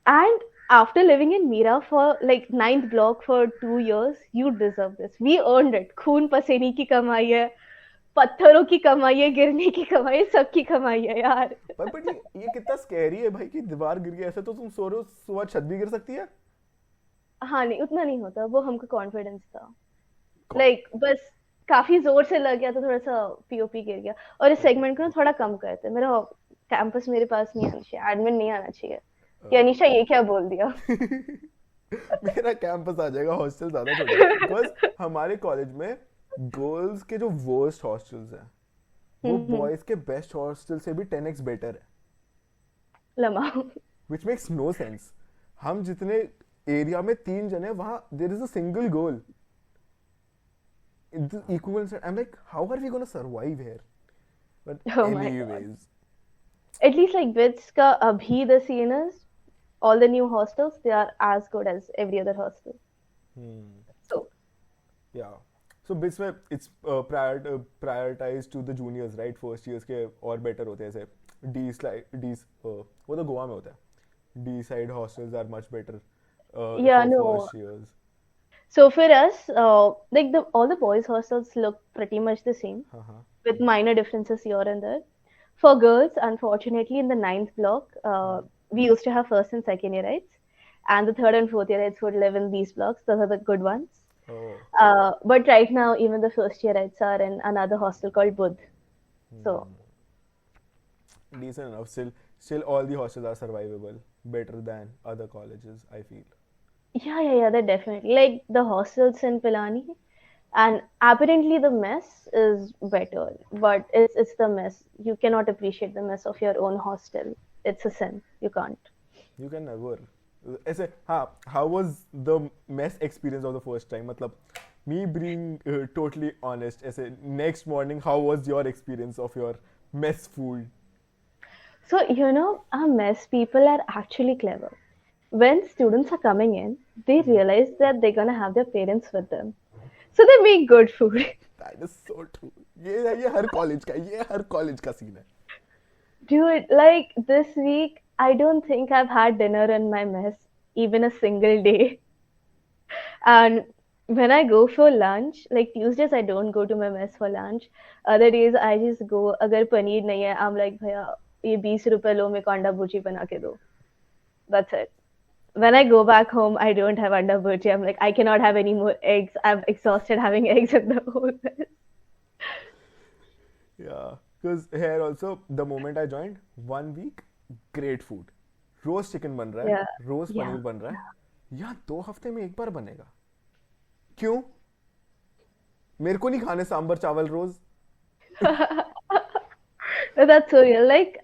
And after living in Mira for like ninth block for 2 years, you deserve this. We earned it. खून पसीने की कमाई है, पत्थरों की कमाई है, गिरने की कमाई है, सबकी कमाई है यार. but ये कितना स्कैरी है भाई कि दीवार गिर गई. ऐसे तो तुम सो रहे हो, सुबह छत भी गिर सकती है. हाँ नहीं उतना नहीं होता, वो हमको कॉन्फिडेंस था. लाइक बस काफी जोर से लग गया तो थोड़ा सा पीओपी गिर गया. और इस सेगमेंट को ना थोड़ा कम करते. मेरा कैंपस मेरे पास नहीं आना चाहिए, एडमिन नहीं आना चाहिए कि अनीशा ये क्या बोल दिया. मेरा कैंपस आ जाएगा. हॉस्टल ज्यादा छोटा है बिकॉज हमारे कॉलेज में गर्ल्स के जो वर्स्ट हॉस्टल्स हैं वो बॉयज के बेस्ट हॉस्टल से भी 10x बेटर है. लमा. which makes no sense. हम जितने एरिया में 3 जने वहां there is a single goal. The equivalent. I'm like, how are we gonna survive here? But Oh my god. anyways, At least like BITS का अभी the scene is all the new hostels they are as good as every other hostel. So yeah. So bits में it's prioritized to the juniors, right? First years के और better होते हैं ऐसे. वो तो गोवा में होता है. D side hostels are much better yeah, for no. first years. So for us, like all the boys hostels look pretty much the same, with minor differences here and there. For girls, unfortunately, in the ninth block, we used to have first and second year rights, and the third and fourth year rights would live in these blocks. Those are the good ones. Oh. But right now, even the first year rights are in another hostel called Budh. So Decent enough. Still all the hostels are survivable. Better than other colleges, I feel. yeah, they're definitely like the hostels in Pilani. And apparently the mess is better, but it's the mess. You cannot appreciate the mess of your own hostel. It's a sin. You can't. You can never. ऐसे हाँ, how was the mess experience of the first time? मतलब me being totally honest. ऐसे next morning, how was your experience of your mess food? So our mess people are actually clever. When students are coming in, they realize that they're gonna have their parents with them, so they make good food. That is so true. ये हर college का scene है. Dude, like this week, I don't think I've had dinner in my mess even a single day. And when I go for lunch, like Tuesdays, I don't go to my mess for lunch. Other days, I just go. अगर पनीर नहीं है, I'm like भैया ये 20 रुपए लो मेरे को अंडा भुर्जी बना के दो. That's it. When I go back home, I don't have anda bhurji. I'm like, I cannot have any more eggs. I'm exhausted having eggs in the whole mess. Yeah, because here also, the moment I joined, 1 week, great food. Rose chicken बन रहा है, Yeah. रोज Yeah. Paneer बन रहा है. यहाँ 2 हफ्ते में एक बार बनेगा. क्यों? मेरे को नहीं खाने सांबर चावल रोज. That's so real. Like,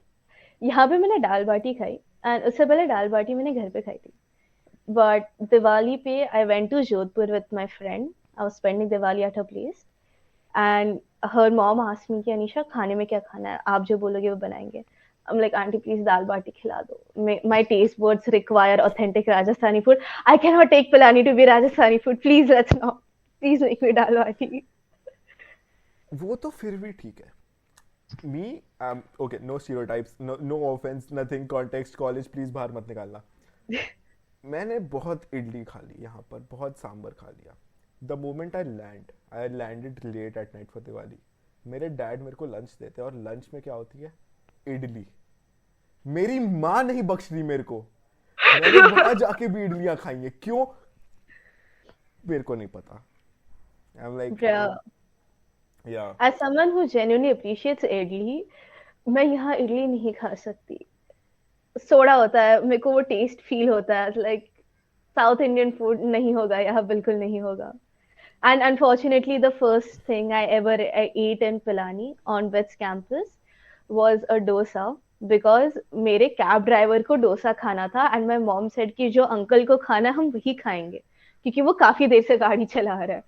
यहाँ पे मैंने दाल बाटी खाई, एंड उससे पहले दाल बाटी मैंने घर पे खाई थी. बट दिवाली पे I went to Jodhpur with my friend. I was spending Diwali at her place, and her mom asked me कि अनीशा खाने में क्या खाना है, आप जो बोलोगे वो बनाएंगे. I'm like, auntie, please dal bati khila do. My taste buds require authentic Rajasthani food. I cannot take Pilani to be Rajasthani food. Please, let's not. Please make me dal bati. वो तो फिर भी ठीक है. Me, okay, no stereotypes, no offense, nothing, context, college, please बाहर मत निकालना. मैंने बहुत इडली खा ली यहाँ पर, बहुत सांबर खा लिया. The moment I landed late at night for Diwali. मेरे डैड मेरे को लंच देते हैं और लंच में क्या होती है? इडली. मेरी माँ नहीं बख्श रही मेरे को. मैंने वहां जाके भी इडलियां खाई हैं. क्यों? मेरे को नहीं पता. I'm like, yeah. As someone who genuinely appreciates idli, मैं यहाँ इडली नहीं खा सकती. सोडा होता है, मेरे को वो टेस्ट फील होता है. लाइक साउथ इंडियन फूड नहीं होगा यहाँ, बिल्कुल नहीं होगा. And unfortunately, the first thing I ever ate in Pilani on West campus was a dosa, because मेरे कैब ड्राइवर को डोसा खाना था, and my mom said कि जो अंकल को खाना हम वही खाएंगे क्योंकि वो काफी देर से गाड़ी चला रहा है.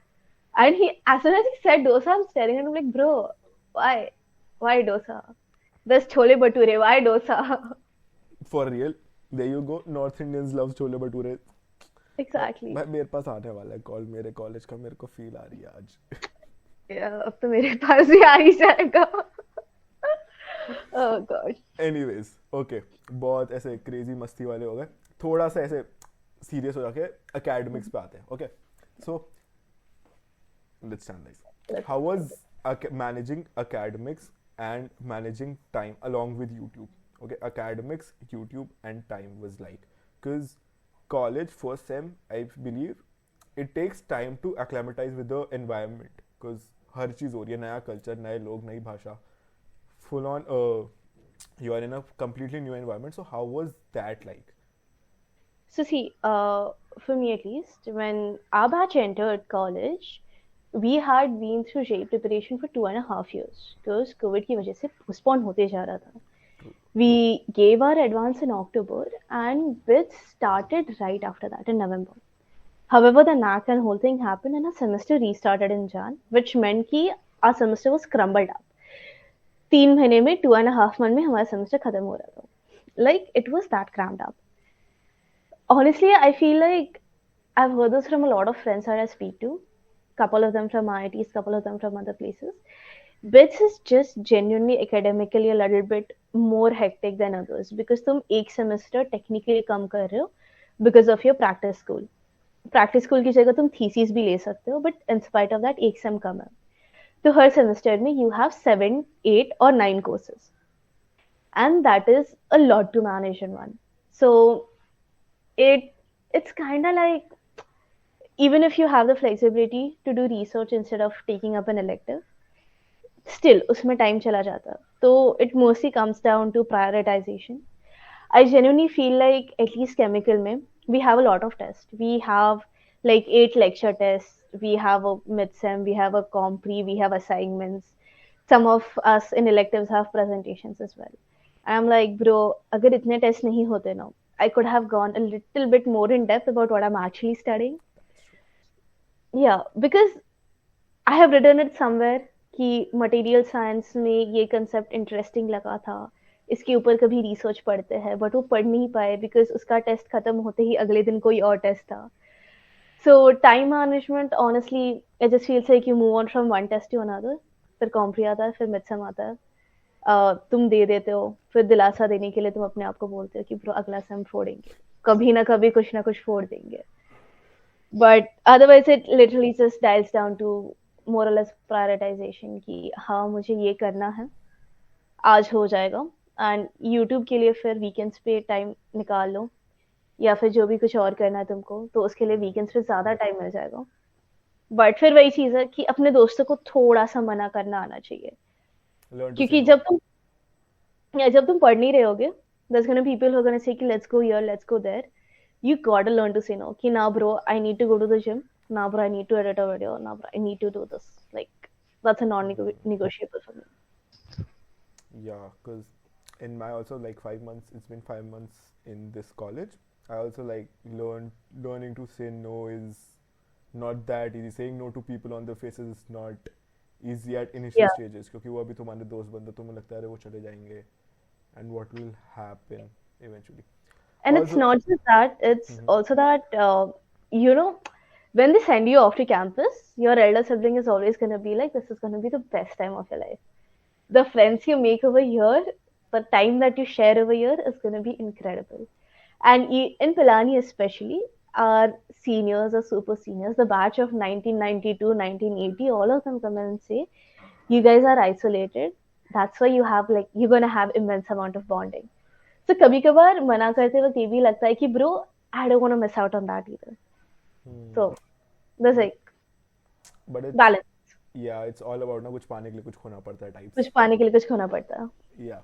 And as soon as he said dosa, I'm staring at him like, bro, why dosa? There's chole bhature, why dosa? For real, there you go. North Indians love chole bhature. Exactly. मेरे पास आने वाला है call मेरे college का. मेरे को feel आ रही है आज. अब तो मेरे पास भी आ ही जाएगा. Oh God. Anyways, okay, बहुत ऐसे क्रेजी मस्ती वाले हो गए. थोड़ा सा ऐसे सीरियस हो जाके एकेडमिक्स पे आते हैं. Okay, so let's analyze. How was managing academics and managing time along with YouTube? Okay, academics, YouTube, and time was like, because college first sem, I believe it takes time to acclimatize with the environment, because हर चीज हो रही है, नया culture, नए लोग, नई भाषा, full on you are in a completely new environment. So how was that like? So see, for me at least, when our batch entered college, we had been through JEE preparation for 2.5 years because COVID की वजह से postpone होते जा रहा था. We gave our advance in October and BITS started right after that in November. However, the NAC and whole thing happened and our semester restarted in Jan, which meant कि our semester was crumbled up. 3 महीने में 2.5 month में हमारा semester खत्म हो रहा था. Like, it was that crammed up. Honestly, I feel like I've heard this from a lot of friends that I speak to. Couple of them from IITs, couple of them from other places. BITS is just genuinely academically a little bit more hectic than others because तुम एक semester technically कम कर रहे हो because of your practice school. Practice school की जगह तुम thesis भी ले सकते हो, but in spite of that एक sem कम है. तो हर semester में you have 7, 8 or 9 courses. And that is a lot to manage in one. So it's kind of like, even if you have the flexibility to do research instead of taking up an elective, still उसमें time चला जाता. So it mostly comes down to prioritization. I genuinely feel like at least chemical में we have a lot of tests. We have like 8 lecture tests. We have a mid-sem, we have a compre, we have assignments. Some of us in electives have presentations as well. I'm like, bro, अगर इतने tests नहीं होते ना, I could have gone a little bit more in depth about what I'm actually studying. Yeah, because I have written it somewhere कि material science में ये concept interesting लगा था, इसके ऊपर कभी रिसर्च पढ़ते हैं, बट वो पढ़ नहीं पाए बिकॉज उसका टेस्ट खत्म होते ही अगले दिन कोई और टेस्ट था. So time management honestly I just feels like you move on from one test to another. फिर कॉम्प्री आता है, फिर मिडसम आता है, तुम दे देते हो, फिर दिलासा देने के लिए तुम अपने आप को बोलते हो कि ब्रो अगला सेम फोड़ेंगे, कभी ना कभी कुछ ना कुछ फोड़ देंगे. But otherwise it literally just dials down to more or less prioritization कि हाँ मुझे ये करना है, आज हो जाएगा. एंड यूट्यूब के लिए फिर वीकेंड्स पे टाइम निकाल लो, या फिर जो भी कुछ और करना है तुमको तो उसके लिए वीकेंड्स पे ज़्यादा टाइम मिल जाएगा. बट फिर वही चीज़ है कि अपने दोस्तों को थोड़ा सा मना करना आना चाहिए, क्योंकि जब तुम पढ़ नहीं रहे होगे, there's gonna be people who are gonna say कि let's go here, let's go there. You gotta learn to say no. कि ना bro, I need to go to the gym. Nah, bro, I need to edit a video. Nah, bro, I need to do this. Like, that's a non-negotiable for me. Yeah, because in my also like 5 months, it's been 5 months in this college. I also like learning to say no is not that easy. Saying no to people on the faces is not easy at initial Yeah. stages, क्योंकि वो अभी तुम्हारे दोस्त बंदे, तुम्हें लगता है अरे वो चले जाएंगे, and what will happen eventually. And it's Also, not just that, it's also that, you know, when they send you off to campus, your elder sibling is always going to be like, this is going to be the best time of your life. The friends you make over here, the time that you share over here is going to be incredible. And in Pilani, especially, our seniors or super seniors, the batch of 1992, 1980, all of them come in and say, you guys are isolated. That's why you have like, you're going to have immense amount of bonding. So कभी कभार मना करते वक्त ये भी लगता है कि bro, I don't want to miss out on that either. So there's but like but it's, balance. yeah, it's all about ना कुछ पाने के लिए कुछ खोना पड़ता है कुछ types. पाने के लिए कुछ खोना पड़ता है. Yeah,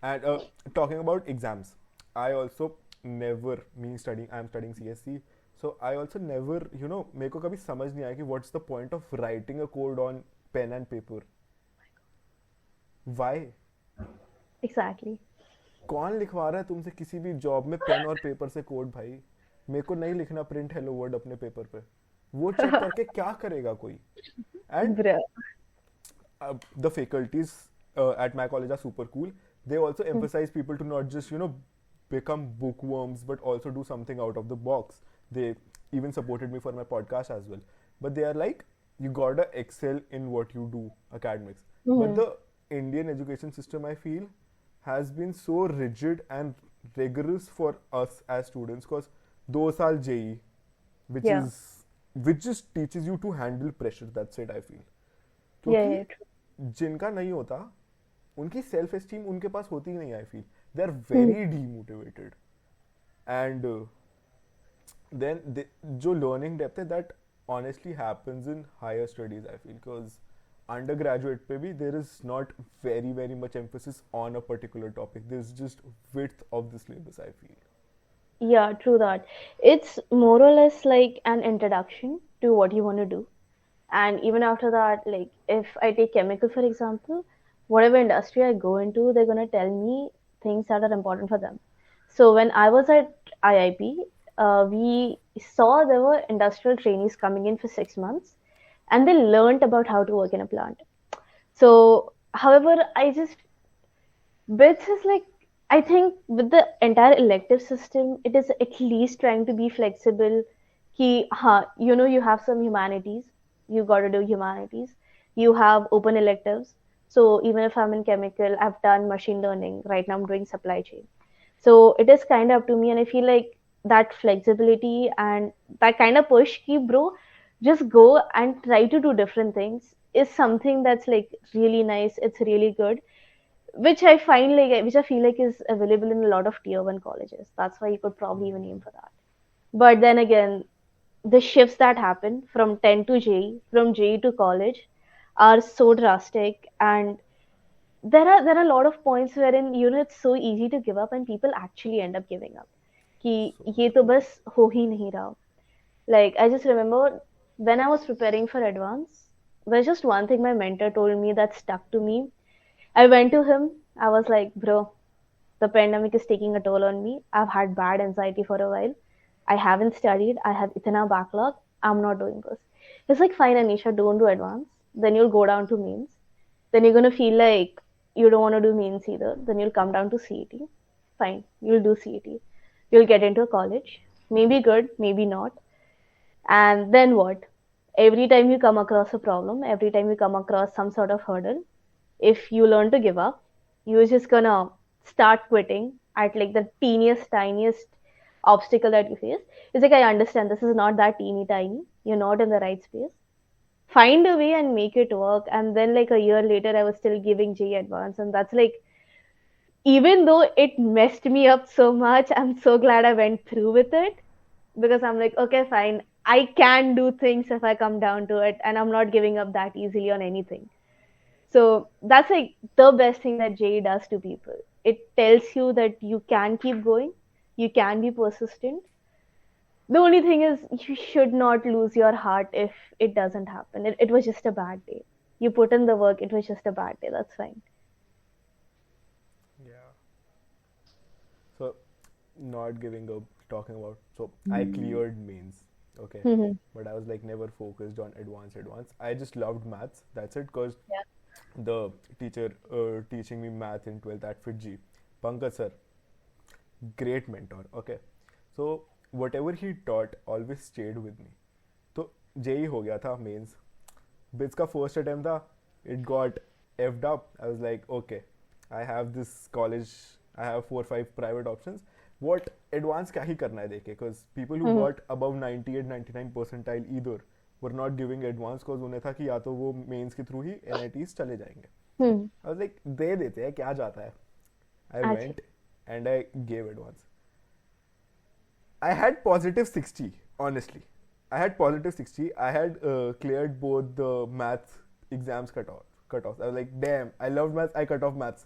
and talking about exams, I also never, I'm studying CSC, so I also never, मेरे को कभी समझ नहीं आया कि what's the point of writing a code on pen and paper? Why? Exactly. कौन लिखवा रहा है तुमसे किसी भी जॉब में पेन और पेपर से कोड भाई? मेरे को नहीं लिखना प्रिंट हेलो वर्ड अपने पेपर पे, वो चेक करके क्या करेगा कोई? And Bro. the faculties at my college are super cool. They also emphasize people to not just become bookworms, but also do something out of the box. They even supported me for my podcast as well. But they are like, you gotta excel in what you do, academics. But the Indian education system, I feel, has been so rigid and rigorous for us as students, because 2 साल JE, which Yeah. which just teaches you to handle pressure. That's it, I feel. Yeah, क्योंकि yeah, true. जिनका नहीं होता, उनकी self esteem उनके पास होती ही नहीं, I feel they are very demotivated. And then जो लर्निंग डेप्थ है, that honestly happens in higher studies, I feel, because undergraduate पे भी there is not very very much emphasis on a particular topic. There is just width of the syllabus, I feel. Yeah, true that. It's more or less like an introduction to what you want to do. And even after that, like if I take chemical, for example, whatever industry I go into, they're going to tell me things that are important for them. So when I was at IIP, we saw there were industrial trainees coming in for 6 months and they learned about how to work in a plant. So, however, BITS is like, I think with the entire elective system, it is at least trying to be flexible. Ki, you have some humanities, you got to do humanities. You have open electives. So even if I'm in chemical, I've done machine learning. Right now, I'm doing supply chain. So it is kind of up to me, and I feel like that flexibility and that kind of push, ki bro, just go and try to do different things is something that's like really nice. It's really good, which I feel like is available in a lot of tier one colleges. That's why you could probably even aim for that. But then again, the shifts that happen from 10 to JE, from JE to college, are so drastic, and there are a lot of points wherein it's so easy to give up, and people actually end up giving up. कि So ये तो बस हो ही नहीं रहा. Like I just remember when I was preparing for advance, there's just one thing my mentor told me that stuck to me. I went to him. I was like, bro, the pandemic is taking a toll on me. I've had bad anxiety for a while. I haven't studied. I have itana backlog. I'm not doing this. It's like, fine, Anisha, don't do advance. Then you'll go down to mains. Then you're gonna feel like you don't want to do mains either. Then you'll come down to CET. Fine, you'll do CET. You'll get into a college. Maybe good, maybe not. And then what? Every time you come across a problem, every time you come across some sort of hurdle, if you learn to give up, you're just gonna start quitting at like the teeniest, tiniest obstacle that you face. It's like, I understand this is not that teeny tiny. You're not in the right space. Find a way and make it work. And then, like a year later, I was still giving J advance. And that's like, even though it messed me up so much, I'm so glad I went through with it because I'm like, okay, fine. I can do things if I come down to it, and I'm not giving up that easily on anything. So that's like the best thing that J does to people. It tells you that you can keep going, you can be persistent. The only thing is, you should not lose your heart if it doesn't happen. It was just a bad day. You put in the work, it was just a bad day. That's fine. yeah, not giving up, talking about. So I cleared mains, okay, Mm-hmm. but I was like never focused on advanced. I just loved maths. That's it, cause Yeah. the teacher teaching me math in 12th at Fitji, Pankaj sir, great mentor. Okay, so whatever he taught always stayed with me. तो JEE हो गया था mains BITS का first attempt था it got effed up I was like okay I have this college I have 4-5 private options what advanced क्या ही करना है देखे because people who got above 98-99 percentile either were not giving advanced because उन्हें था कि या तो वो मेंस के थ्रू ही एनआईटीज चले जाएंगे Hmm. I was like they देते हैं क्या जाता है आई अच्छा. Went and I gave advance I had positive 60, honestly. I had positive 60. I had cleared both the math exams cutoffs. I was like, damn, I loved maths, I cut off maths.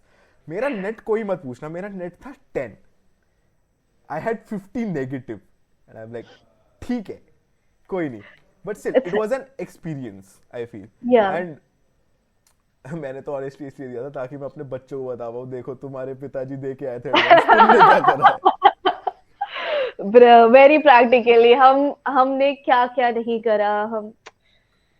मेरा net कोई मत पूछना, मेरा net था 10. I had 50 negative. And I'm like, ठीक है, कोई नहीं. But still, it was an experience, I feel. Yeah. And मैंने तो honestly इसलिए दिया था ताकि मैं अपने बच्चों को बता पाऊँ, देखो तुम्हारे पिताजी दे के आए थे advance, तुमने क्या करा है? वेरी प्रैक्टिकली हमने क्या क्या नहीं करा. हम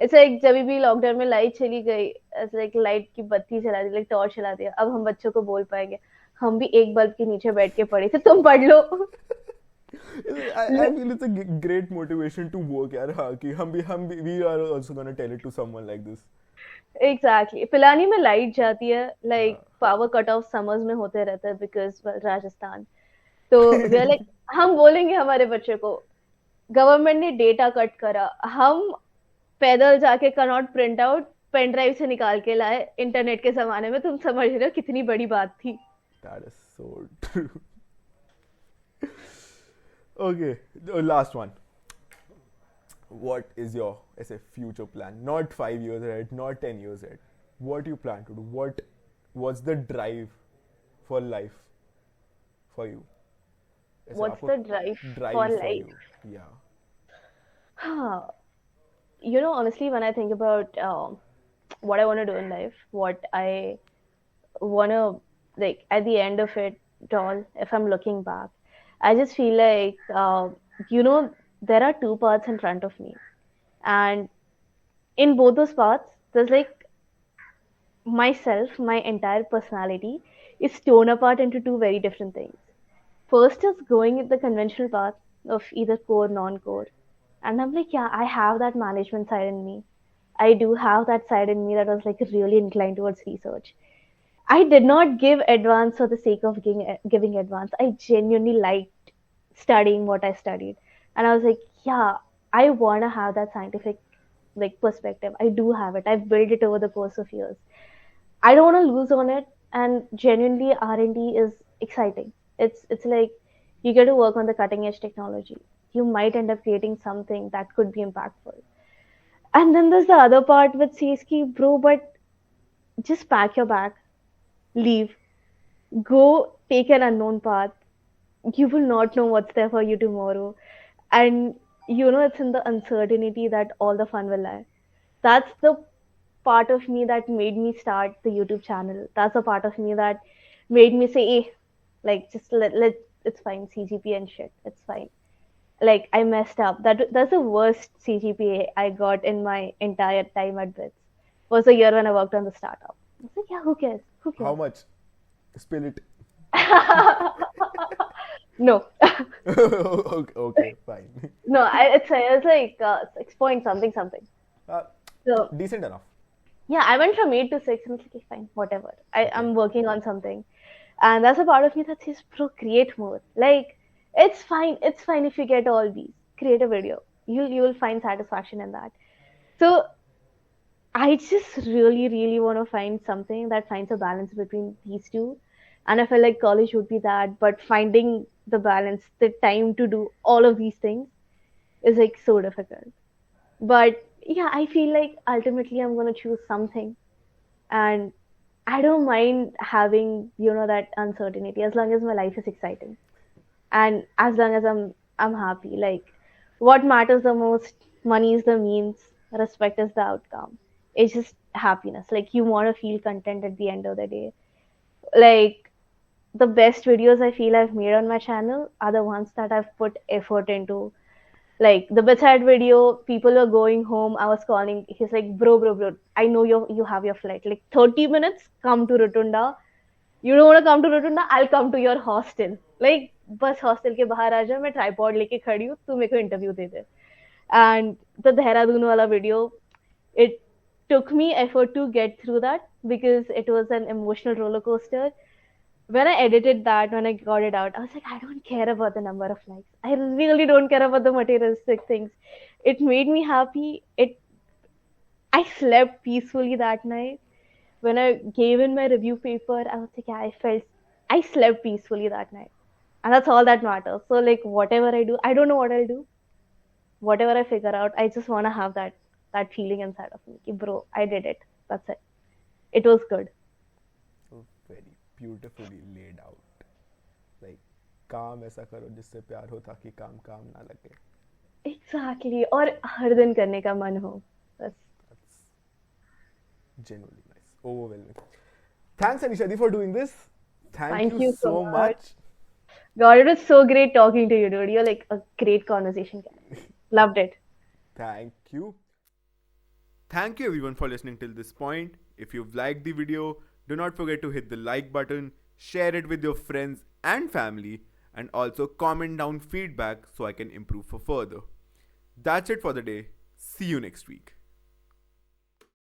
ऐसे एक जब भी लॉकडाउन में लाइट चली गई, ऐसे एक लाइट की बत्ती जला दी, लाइक टॉर्च जला दिया. अब हम बच्चों को बोल पाएंगे हम भी एक बल्ब के नीचे बैठ के पढ़े थे, तुम पढ़ लो. I feel it's a great motivation to work यार हाँ कि हम भी we are also gonna tell it to someone like this. Exactly. Pilani में लाइट जाती है, like power cut off summers में होते रहते हैं बिकॉज राजस्थान. तो वी आर लाइक हम बोलेंगे हमारे बच्चे को गवर्नमेंट ने डेटा कट करा, हम पैदल जाके Connaught print out pen drive से निकाल के लाए इंटरनेट के जमाने में. तुम समझ रहे हो कितनी बड़ी बात थी. That is so true. Okay, the last one. What is your ऐसे future plan? Not 5 years ahead, not 10 years ahead. What you plan to do? What's the drive for life for you? ऐसे What's आपको the drive drive for for life? you? Yeah. You know, honestly, when I think about what I want to do in life, what I want to, like, at the end of it all, if I'm looking back, I just feel like, you know, there are two paths in front of me. And in both those paths, there's like myself, my entire personality is torn apart into two very different things. First is going with the conventional path of either core, non-core. And I'm like, yeah, I have that management side in me. I do have that side in me that was like really inclined towards research. I did not give advance for the sake of giving advance. I genuinely liked studying what I studied. And I was like, yeah, I want to have that scientific like perspective. I do have it. I've built it over the course of years. I don't want to lose on it. And genuinely, R&D is exciting. It's like you get to work on the cutting edge technology. You might end up creating something that could be impactful. And then there's the other part with CSK, bro, but just pack your bag, leave, go take an unknown path. You will not know what's there for you tomorrow. And you know, it's in the uncertainty that all the fun will lie. That's the part of me that made me start the YouTube channel. That's the part of me that made me say, hey, like, just let it's fine, CGP and shit, it's fine. Like, I messed up. That's the worst CGPA I got in my entire time at BITS. Was the year when I worked on the startup. I was like, yeah, who cares? Who cares? How much? Spill it. No. Okay, fine. No, it's like 6 point something something. Uh, So Decent enough. yeah, I went from 8 to 6 and I was like, okay, fine, whatever. I'm working on something. And that's a part of me that says, bro, create more. Like, it's fine if you get all B's. Create a video. You will find satisfaction in that. So I just really, really want to find something that finds a balance between these two. And I feel like college would be that, but finding the balance, the time to do all of these things is like so difficult. But yeah, I feel like ultimately I'm gonna choose something. And I don't mind having, you know, that uncertainty as long as my life is exciting. And as long as I'm happy. Like what matters the most, money is the means, respect is the outcome. It's just happiness. Like you want to feel content at the end of the day. Like the best videos I feel I've made on my channel are the ones that I've put effort into. Like the bedside video, people were going home. I was calling. He's like, bro. I know you have your flight. Like 30 minutes. Come to Rotunda. You don't want to come to Rotunda? I'll come to your hostel. Like बस hostel के बाहर आ जा. मैं tripod लेके खड़ी हूँ. तू मेरे को interview they they. And the Dehradun wala video, it took me effort to get through that because it was an emotional roller coaster. When I edited that, when I got it out, I was like, I don't care about the number of likes. I really don't care about the materialistic things. It made me happy. I slept peacefully that night. When I gave in my review paper, I was like, yeah, I slept peacefully that night. And that's all that matters. So like whatever I do, I don't know what I'll do. Whatever I figure out, I just want to have that feeling inside of me. Ki, bro, I did it. That's it. It was good. Very beautifully laid out. Like, काम ऐसा करो जिससे प्यार हो ताकि काम काम ना लगे. Exactly. और हर दिन करने का मन हो. बस. That's genuinely nice. Overwhelming. Thanks, Anisha, for doing this. Thank you so much. God, it was so great talking to you, dude. You're like a great conversation guy. Loved it. Thank you. Thank you everyone for listening till this point. If you've liked the video, do not forget to hit the like button, share it with your friends and family, and also comment down feedback so I can improve for further. That's it for the day. See you next week.